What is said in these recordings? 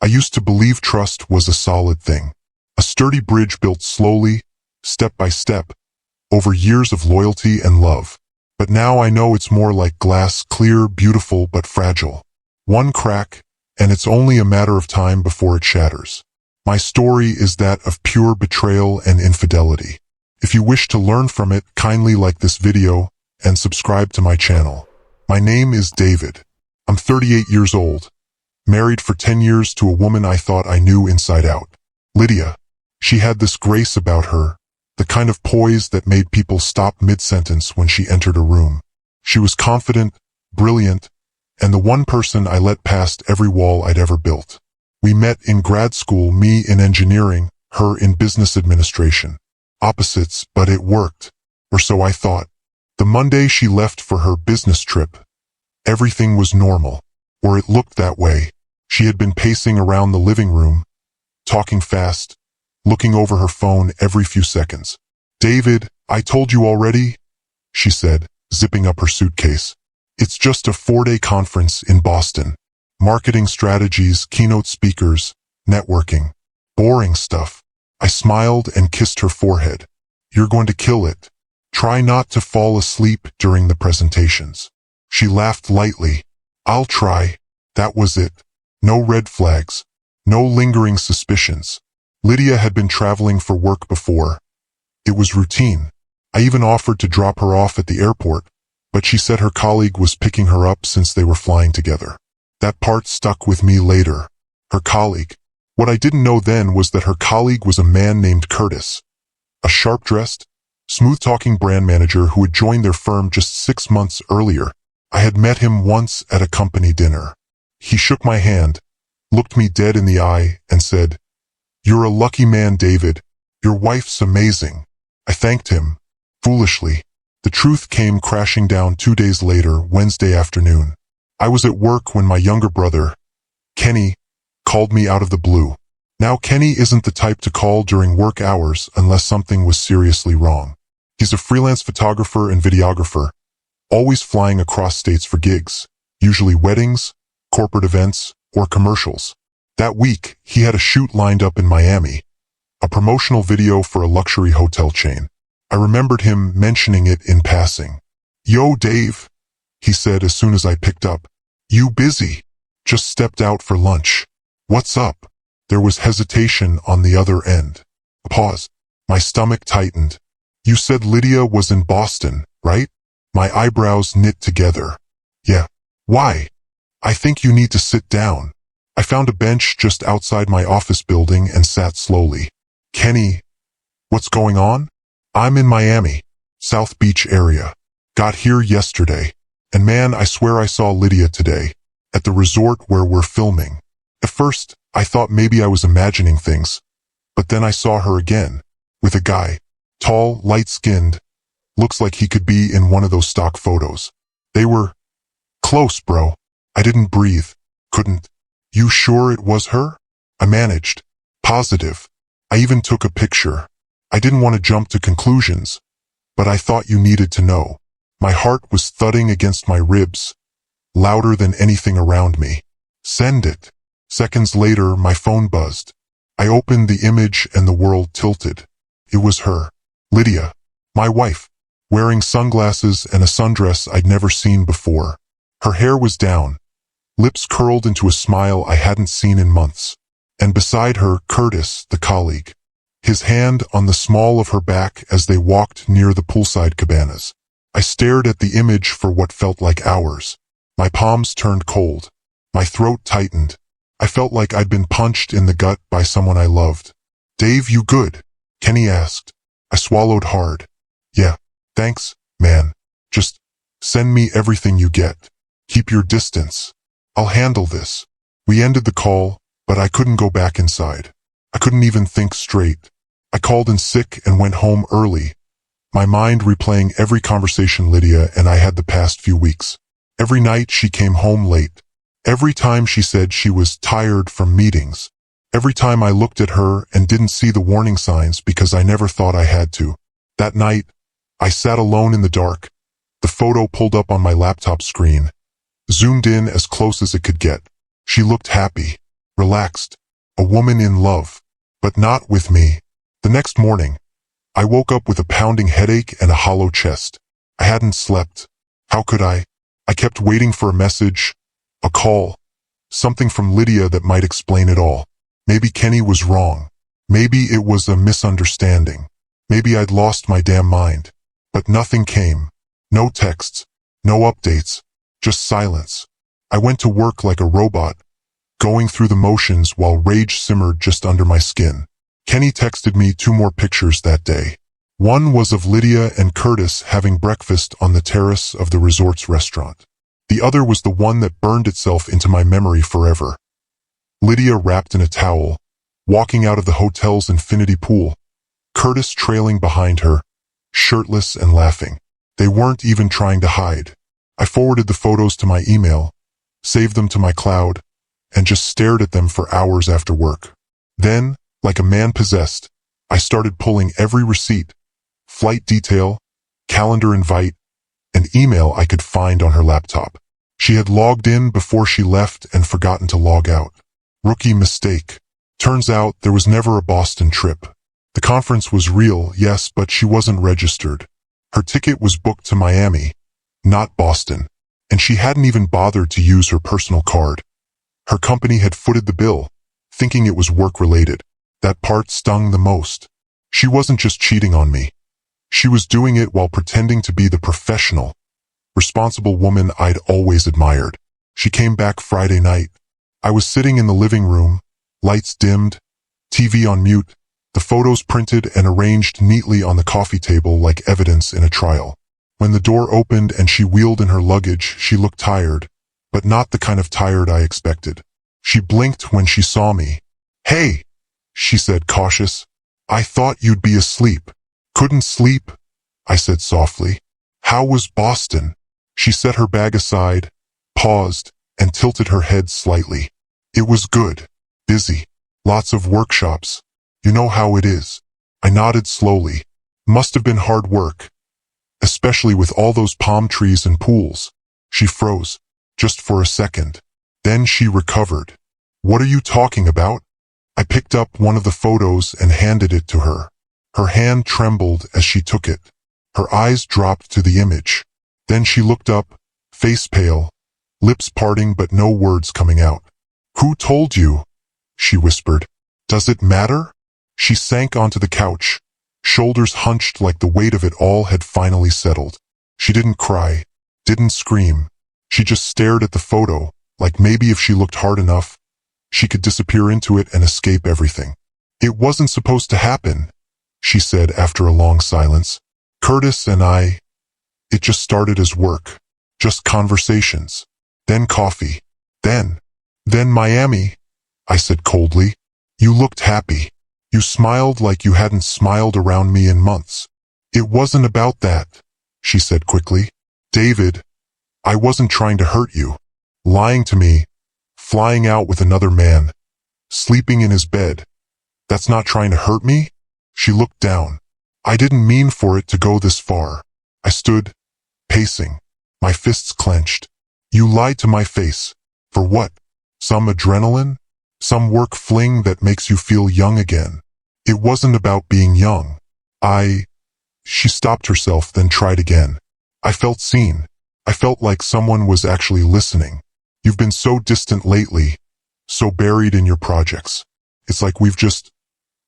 used to believe trust was a solid thing. A sturdy bridge built slowly, step by step, over years of loyalty and love. But now I know it's more like glass, clear, beautiful, but fragile. One crack, and it's only a matter of time before it shatters. My story is that of pure betrayal and infidelity. If you wish to learn from it, kindly like this video and subscribe to my channel. My name is David. I'm 38 years old, married for 10 years to a woman I thought I knew inside out. Lydia. She had this grace about her, the kind of poise that made people stop mid-sentence when she entered a room. She was confident, brilliant, and the one person I let past every wall I'd ever built. We met in grad school, me in engineering, her in business administration. Opposites, but it worked. Or so I thought. The Monday she left for her business trip, everything was normal. Or it looked that way. She had been pacing around the living room, talking fast, looking over her phone every few seconds. "David, I told you already," she said, zipping up her suitcase. "It's just a 4-day conference in Boston. Marketing strategies, keynote speakers, networking. Boring stuff." I smiled and kissed her forehead. "You're going to kill it. Try not to fall asleep during the presentations." She laughed lightly. "I'll try." That was it. No red flags. No lingering suspicions. Lydia had been traveling for work before. It was routine. I even offered to drop her off at the airport, but she said her colleague was picking her up since they were flying together. That part stuck with me later. Her colleague. What I didn't know then was that her colleague was a man named Curtis. A sharp-dressed, smooth-talking brand manager who had joined their firm just 6 months earlier. I had met him once at a company dinner. He shook my hand, looked me dead in the eye, and said, "You're a lucky man, David. Your wife's amazing." I thanked him, foolishly. The truth came crashing down 2 days later, Wednesday afternoon. I was at work when my younger brother, Kenny, called me out of the blue. Now Kenny isn't the type to call during work hours unless something was seriously wrong. He's a freelance photographer and videographer, always flying across states for gigs, usually weddings, corporate events, or commercials. That week, he had a shoot lined up in Miami, a promotional video for a luxury hotel chain. I remembered him mentioning it in passing. "Yo, Dave," he said as soon as I picked up. "You busy? Just stepped out for lunch. What's up?" There was hesitation on the other end. A pause. My stomach tightened. "You said Lydia was in Boston, right?" My eyebrows knit together. "Yeah. Why?" "I think you need to sit down." I found a bench just outside my office building and sat slowly. "Kenny, what's going on?" "I'm in Miami, South Beach area. Got here yesterday. And man, I swear I saw Lydia today, at the resort where we're filming. At first, I thought maybe I was imagining things, but then I saw her again, with a guy, tall, light-skinned, looks like he could be in one of those stock photos. They were close, bro. I didn't breathe, couldn't. "You sure it was her?" I managed. "Positive. I even took a picture." I didn't want to jump to conclusions, but I thought you needed to know. My heart was thudding against my ribs, louder than anything around me. "Send it." Seconds later, my phone buzzed. I opened the image and the world tilted. It was her. Lydia. My wife. Wearing sunglasses and a sundress I'd never seen before. Her hair was down, lips curled into a smile I hadn't seen in months. And beside her, Curtis, the colleague. His hand on the small of her back as they walked near the poolside cabanas. I stared at the image for what felt like hours. My palms turned cold. My throat tightened. I felt like I'd been punched in the gut by someone I loved. "Dave, you good?" Kenny asked. I swallowed hard. "Yeah, thanks, man. Just send me everything you get. Keep your distance. I'll handle this." We ended the call, but I couldn't go back inside. I couldn't even think straight. I called in sick and went home early, my mind replaying every conversation Lydia and I had the past few weeks. Every night she came home late. Every time she said she was tired from meetings. Every time I looked at her and didn't see the warning signs because I never thought I had to. That night, I sat alone in the dark, the photo pulled up on my laptop screen, zoomed in as close as it could get. She looked happy. relaxed, a woman in love, but not with me. The next morning, I woke up with a pounding headache and a hollow chest. I hadn't slept. How could I? I kept waiting for a message, a call, something from Lydia that might explain it all. Maybe Kenny was wrong. Maybe it was a misunderstanding. Maybe I'd lost my damn mind. But nothing came. No texts, no updates, just silence. I went to work like a robot, going through the motions while rage simmered just under my skin. Kenny texted me 2 more pictures that day. One was of Lydia and Curtis having breakfast on the terrace of the resort's restaurant. The other was the one that burned itself into my memory forever. Lydia wrapped in a towel, walking out of the hotel's infinity pool. Curtis trailing behind her, shirtless and laughing. They weren't even trying to hide. I forwarded the photos to my email, saved them to my cloud, and just stared at them for hours after work. Then, like a man possessed, I started pulling every receipt, flight detail, calendar invite, and email I could find on her laptop. She had logged in before she left and forgotten to log out. Rookie mistake. Turns out there was never a Boston trip. The conference was real, yes, but she wasn't registered. Her ticket was booked to Miami, not Boston, and she hadn't even bothered to use her personal card. Her company had footed the bill, thinking it was work-related. That part stung the most. She wasn't just cheating on me. She was doing it while pretending to be the professional, responsible woman I'd always admired. She came back Friday night. I was sitting in the living room, lights dimmed, TV on mute, the photos printed and arranged neatly on the coffee table like evidence in a trial. When the door opened and she wheeled in her luggage, she looked tired, but not the kind of tired I expected. She blinked when she saw me. "Hey," she said, cautious. "I thought you'd be asleep." "Couldn't sleep," I said softly. "How was Boston?" She set her bag aside, paused, and tilted her head slightly. "It was good. Busy. Lots of workshops. You know how it is." I nodded slowly. "Must have been hard work, especially with all those palm trees and pools." She froze, just for a second. Then she recovered. "What are you talking about?" I picked up one of the photos and handed it to her. Her hand trembled as she took it. Her eyes dropped to the image. Then she looked up, face pale, lips parting but no words coming out. "Who told you?" she whispered. "Does it matter?" She sank onto the couch, shoulders hunched like the weight of it all had finally settled. She didn't cry, didn't scream. She just stared at the photo, like maybe if she looked hard enough, she could disappear into it and escape everything. "It wasn't supposed to happen," she said after a long silence. "Curtis and I, it just started as work, just conversations, then coffee, then Miami," I said coldly. "You looked happy. You smiled like you hadn't smiled around me in months." "It wasn't about that," she said quickly. "David, I wasn't trying to hurt you. Lying to me, flying out with another man, sleeping in his bed. That's not trying to hurt me?" She looked down. "I didn't mean for it to go this far." I stood, pacing, my fists clenched. "You lied to my face. For what? Some adrenaline? Some work fling that makes you feel young again?" "It wasn't about being young. She stopped herself, then tried again. "I felt seen. I felt like someone was actually listening. You've been so distant lately, so buried in your projects. It's like we've just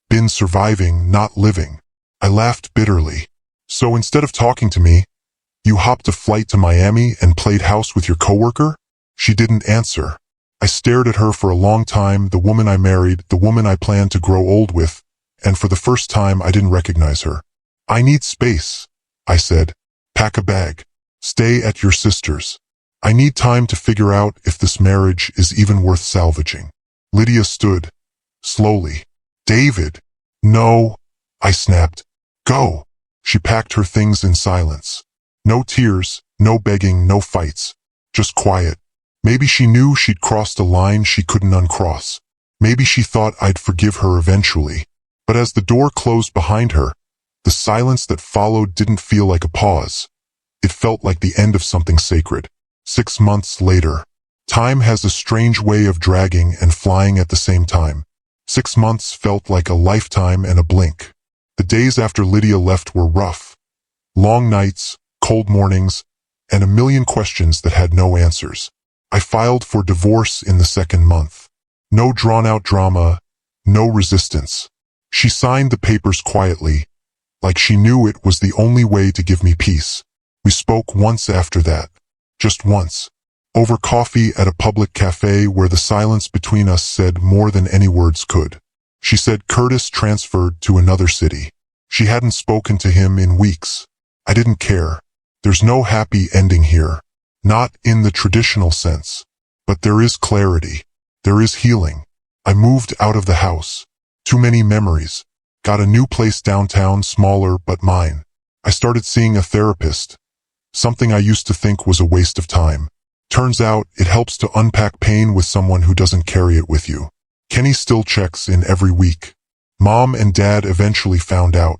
been surviving, not living." I laughed bitterly. "So instead of talking to me, you hopped a flight to Miami and played house with your coworker?" She didn't answer. I stared at her for a long time, the woman I married, the woman I planned to grow old with, and for the first time I didn't recognize her. "I need space," I said. "Pack a bag. Stay at your sister's. I need time to figure out if this marriage is even worth salvaging." Lydia stood, slowly. "David." "No," I snapped. "Go." She packed her things in silence. No tears, no begging, no fights. Just quiet. Maybe she knew she'd crossed a line she couldn't uncross. Maybe she thought I'd forgive her eventually. But as the door closed behind her, the silence that followed didn't feel like a pause. It felt like the end of something sacred. 6 months later. Time has a strange way of dragging and flying at the same time. 6 months felt like a lifetime and a blink. The days after Lydia left were rough. Long nights, cold mornings, and a million questions that had no answers. I filed for divorce in the 2nd month. No drawn-out drama, no resistance. She signed the papers quietly, like she knew it was the only way to give me peace. We spoke once after that. Just once. Over coffee at a public cafe where the silence between us said more than any words could. She said Curtis transferred to another city. She hadn't spoken to him in weeks. I didn't care. There's no happy ending here. Not in the traditional sense. But there is clarity. There is healing. I moved out of the house. Too many memories. Got a new place downtown, smaller but mine. I started seeing a therapist. Something I used to think was a waste of time. Turns out it helps to unpack pain with someone who doesn't carry it with you. Kenny still checks in every week. Mom and Dad eventually found out.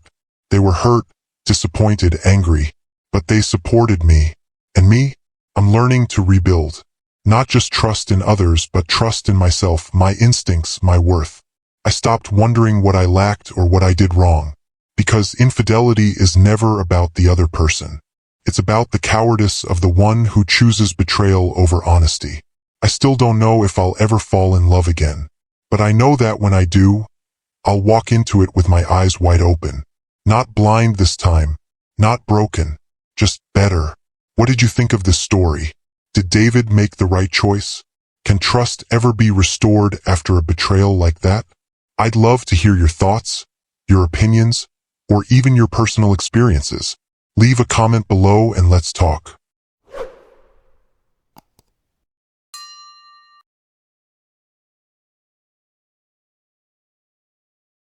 They were hurt, disappointed, angry, but they supported me. And me? I'm learning to rebuild. Not just trust in others, but trust in myself, my instincts, my worth. I stopped wondering what I lacked or what I did wrong. Because infidelity is never about the other person. It's about the cowardice of the one who chooses betrayal over honesty. I still don't know if I'll ever fall in love again. But I know that when I do, I'll walk into it with my eyes wide open. Not blind this time. Not broken. Just better. What did you think of this story? Did David make the right choice? Can trust ever be restored after a betrayal like that? I'd love to hear your thoughts, your opinions, or even your personal experiences. Leave a comment below and let's talk.